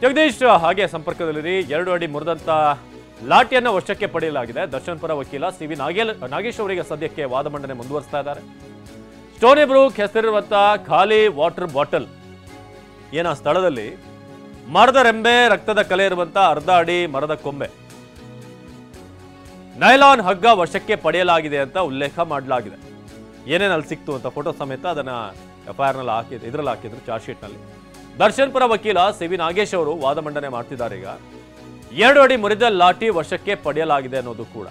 ಜಗದೀಶ್ ಹಾಗೆ ಸಂಪರ್ಕದಲ್ಲಿರಿ. 2 ಅಡಿ ಮುರಿದಂತ ಲಾಠಿಯನ್ನು ವಶಕ್ಕೆ ಪಡೆಯಲಾಗಿದೆ. ದರ್ಶನ್ ಪರ ವಕೀಲ ಸಿ.ವಿ. ನಾಗೇಶ್ ಅವರಿಗೆ ಸದ್ಯಕ್ಕೆ ವಾದ ಮಂಡನೆ ಮುಂದುವರಿಸ್ತಾ ಇದ್ದಾರೆ. ಸ್ಟೋನಿ ಬ್ರೂಕ್ ಹೆಸರಿರುವಂತಹ ಖಾಲಿ ವಾಟರ್ ಬಾಟಲ್ ಏನ ಸ್ಥಳದಲ್ಲಿ ಮರದ ರೆಂಬೆ, ರಕ್ತದ ಕಲೆ ಇರುವಂತಹ ಅರ್ಧ ಅಡಿ ಮರದ ಕೊಂಬೆ, ನೈಲಾನ್ ಹಗ್ಗ ವಶಕ್ಕೆ ಪಡೆಯಲಾಗಿದೆ ಅಂತ ಉಲ್ಲೇಖ ಮಾಡಲಾಗಿದೆ. ಏನೇನು ಅಲ್ಲಿ ಸಿಕ್ತು ಅಂತ ಫೋಟೋ ಸಮೇತ ಅದನ್ನ FIR ನಲ್ಲಿ ಹಾಕಿದ್ರು, ಇದರಲ್ಲಿ ಹಾಕಿದ್ರು ಚಾರ್ಜ್ ಶೀಟ್ ನಲ್ಲಿ. ದರ್ಶನ್ ಪರ ವಕೀಲ ಸಿ.ವಿ. ನಾಗೇಶ್ ಅವರು ವಾದ ಮಂಡನೆ ಮಾಡ್ತಿದ್ದಾರೆ. ಈಗ 2 ಅಡಿ ಮುರಿದ ಲಾಠಿ ವಶಕ್ಕೆ ಪಡೆಯಲಾಗಿದೆ ಅನ್ನೋದು ಕೂಡ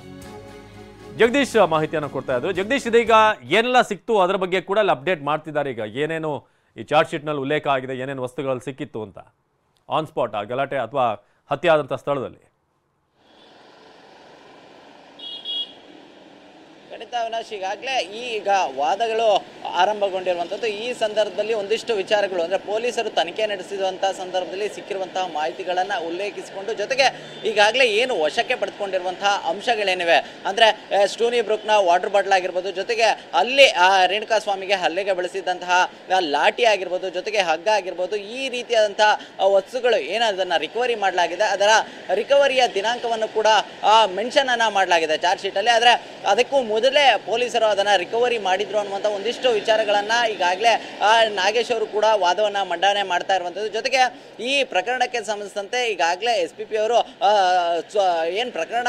ಜಗದೀಶ್ ಮಾಹಿತಿಯನ್ನು ಕೊಡ್ತಾ ಇದ್ರು. ಜಗದೀಶ್, ಇದೀಗ ಏನೆಲ್ಲ ಸಿಕ್ತು ಅದರ ಬಗ್ಗೆ ಕೂಡ ಅಲ್ಲಿ ಅಪ್ಡೇಟ್ ಮಾಡ್ತಿದ್ದಾರೆ. ಈಗ ಏನೇನು ಈ ಚಾರ್ಜ್ ಶೀಟ್ ನಲ್ಲಿ ಉಲ್ಲೇಖ ಆಗಿದೆ, ಏನೇನು ವಸ್ತುಗಳಲ್ಲಿ ಸಿಕ್ಕಿತ್ತು ಅಂತ ಆನ್ ಸ್ಪಾಟ್ ಆ ಗಲಾಟೆ ಅಥವಾ ಹತ್ಯೆ ಆದಂಥ ಸ್ಥಳದಲ್ಲಿ. ಖಂಡಿತ ಅವಿನಾಶ್, ಈಗಾಗಲೇ ಈಗ ವಾದಗಳು ಆರಂಭಗೊಂಡಿರುವಂಥದ್ದು. ಈ ಸಂದರ್ಭದಲ್ಲಿ ಒಂದಿಷ್ಟು ವಿಚಾರಗಳು ಅಂದರೆ ಪೊಲೀಸರು ತನಿಖೆ ನಡೆಸಿರುವಂತಹ ಸಂದರ್ಭದಲ್ಲಿ ಸಿಕ್ಕಿರುವಂತಹ ಮಾಹಿತಿಗಳನ್ನು ಉಲ್ಲೇಖಿಸಿಕೊಂಡು, ಜೊತೆಗೆ ಈಗಾಗಲೇ ಏನು ವಶಕ್ಕೆ ಪಡೆದುಕೊಂಡಿರುವಂತಹ ಅಂಶಗಳೇನಿವೆ ಅಂದರೆ ಸ್ಟೋನಿ ಬ್ರೂಕ್ನ ವಾಟರ್ ಬಾಟಲ್ ಆಗಿರ್ಬೋದು, ಜೊತೆಗೆ ಅಲ್ಲಿ ರೇಣುಕಾ ಸ್ವಾಮಿಗೆ ಹಲ್ಲೆಗೆ ಬಳಸಿದಂತಹ ಲಾಠಿ ಆಗಿರ್ಬೋದು, ಜೊತೆಗೆ ಹಗ್ಗ ಆಗಿರ್ಬೋದು, ಈ ರೀತಿಯಾದಂತಹ ವಸ್ತುಗಳು ಏನದನ್ನು ರಿಕವರಿ ಮಾಡಲಾಗಿದೆ. ಅದರ ರಿಕವರಿಯ ದಿನಾಂಕವನ್ನು ಕೂಡ ಮೆನ್ಷನ್ ಅನ್ನು ಮಾಡಲಾಗಿದೆ ಚಾರ್ಜ್ ಶೀಟಲ್ಲಿ. ಆದರೆ ಅದಕ್ಕೂ ಮೊದಲೇ ಪೊಲೀಸರು ಅದನ್ನು ರಿಕವರಿ ಮಾಡಿದ್ರು ಅನ್ನುವಂಥ ಒಂದಿಷ್ಟು ವಿಚಾರಗಳನ್ನು ಈಗಾಗಲೇ ನಾಗೇಶ್ ಅವರು ಕೂಡ ವಾದವನ್ನು ಮಂಡನೆ ಮಾಡ್ತಾ ಇರುವಂಥದ್ದು. ಜೊತೆಗೆ ಈ ಪ್ರಕರಣಕ್ಕೆ ಸಂಬಂಧಿಸಿದಂತೆ ಈಗಾಗಲೇ SPP ಅವರು ಏನು ಪ್ರಕರಣ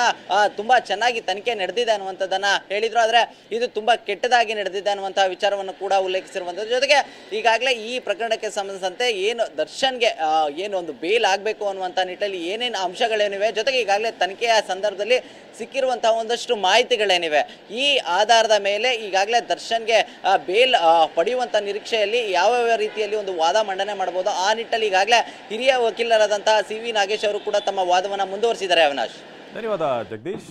ತುಂಬ ಚೆನ್ನಾಗಿ ತನಿಖೆ ನಡೆದಿದೆ ಅನ್ನುವಂಥದ್ದನ್ನು ಹೇಳಿದರು. ಆದರೆ ಇದು ತುಂಬ ಕೆಟ್ಟದಾಗಿ ನಡೆದಿದೆ ಅನ್ನುವಂಥ ವಿಚಾರವನ್ನು ಕೂಡ ಉಲ್ಲೇಖಿಸಿರುವಂಥದ್ದು. ಜೊತೆಗೆ ಈಗಾಗಲೇ ಈ ಪ್ರಕರಣಕ್ಕೆ ಸಂಬಂಧಿಸಿದಂತೆ ಏನು ದರ್ಶನ್ಗೆ ಏನು ಒಂದು ಬೇಲ್ ಆಗಬೇಕು ಅನ್ನುವಂಥ ನಿಟ್ಟಲ್ಲಿ ಏನೇನು ಅಂಶಗಳೇನಿವೆ, ಜೊತೆಗೆ ಈಗಾಗಲೇ ತನಿಖೆಯ ಸಂದರ್ಭದಲ್ಲಿ ಸಿಕ್ಕಿರುವಂತಹ ಒಂದಷ್ಟು ಮಾಹಿತಿಗಳೇನಿವೆ, ಈ ಆಧಾರದ ಮೇಲೆ ಈಗಾಗಲೇ ದರ್ಶನ್ಗೆ ಬೇಲ್ ಪಡೆಯುವಂಥ ನಿರೀಕ್ಷೆಯಲ್ಲಿ ಯಾವ ರೀತಿಯಲ್ಲಿ ಒಂದು ವಾದ ಮಂಡನೆ ಮಾಡಬಹುದು ಆ ನಿಟ್ಟಲ್ಲಿ ಈಗಾಗಲೇ ಹಿರಿಯ ವಕೀಲರಾದಂತಹ ಸಿ.ವಿ. ನಾಗೇಶ್ ಅವರು ಕೂಡ ತಮ್ಮ ವಾದವನ್ನು ಮುಂದುವರಿಸಿದ್ದಾರೆ. ಅವಿನಾಶ್, ಧನ್ಯವಾದ ಜಗದೀಶ್.